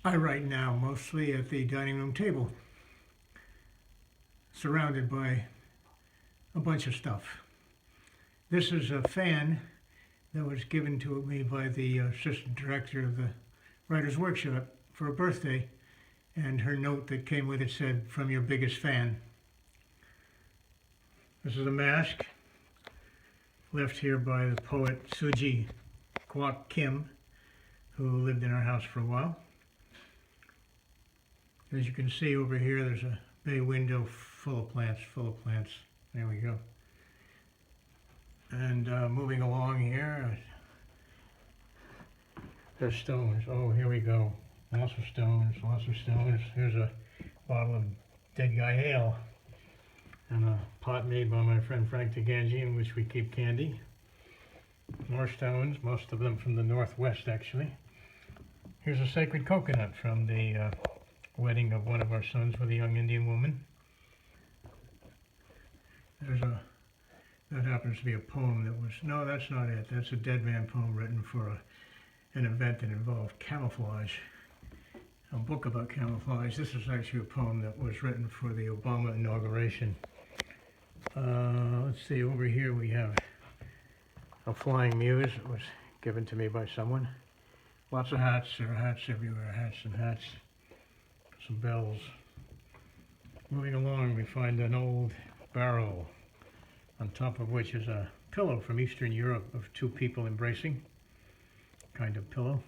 I write now mostly at the dining room table, surrounded by a bunch of stuff. This is a fan that was given to me by the assistant director of the Writers' Workshop for a birthday, and her note that came with it said, "From your biggest fan." This is a mask left here by the poet Suji Kwok Kim, who lived in our house for a while. As you can see over here, there's a bay window full of plants. There we go. And moving along here, there's stones. Oh, here we go. Lots of stones. Here's a bottle of Dead Guy Ale and a pot made by my friend Frank DeGangi in which we keep candy. More stones, most of them from the Northwest actually. Here's a sacred coconut from the wedding of one of our sons with a young Indian woman. That happens to be a poem that was, no, that's not it. That's a Dead Man poem written for an event that involved camouflage, a book about camouflage. This is actually a poem that was written for the Obama inauguration. Let's see, over here we have a flying muse that was given to me by someone. Lots of hats, there are hats everywhere, hats and hats. Some bells. Moving along, we find an old barrel on top of which is a pillow from Eastern Europe of two people embracing, kind of pillow.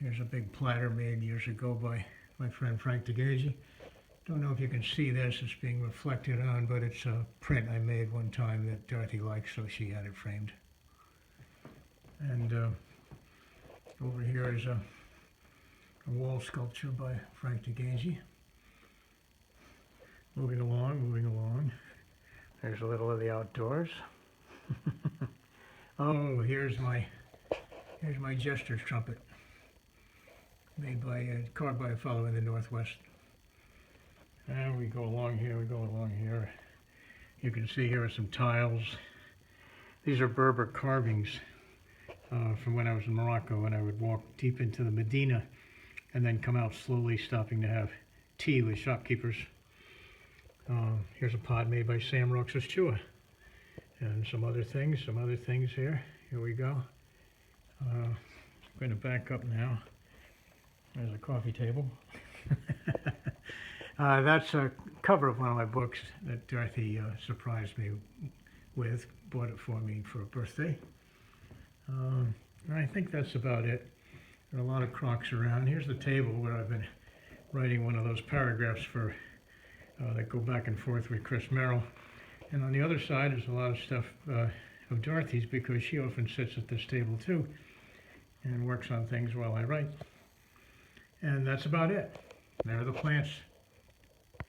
Here's a big platter made years ago by my friend Frank DeGangi. Don't know if you can see this, it's being reflected on, but it's a print I made one time that Dorothy liked, so she had it framed. And over here is a wall sculpture by Frank DeGangi. Moving along. There's a little of the outdoors. Oh, here's my jester's trumpet, made by carved by a fellow in the Northwest. And we go along here. You can see here are some tiles. These are Berber carvings from when I was in Morocco, and I would walk deep into the Medina and then come out slowly, stopping to have tea with shopkeepers. Here's a pot made by Sam Roxas Chua, and some other things here. Here we go. I'm going to back up now. There's a coffee table. That's a cover of one of my books that Dorothy surprised me with, bought it for me for a birthday. I think that's about it. There are a lot of crocks around. Here's the table where I've been writing one of those paragraphs for that go back and forth with Chris Merrill. And on the other side is a lot of stuff of Dorothy's, because she often sits at this table too and works on things while I write. And that's about it. There are the plants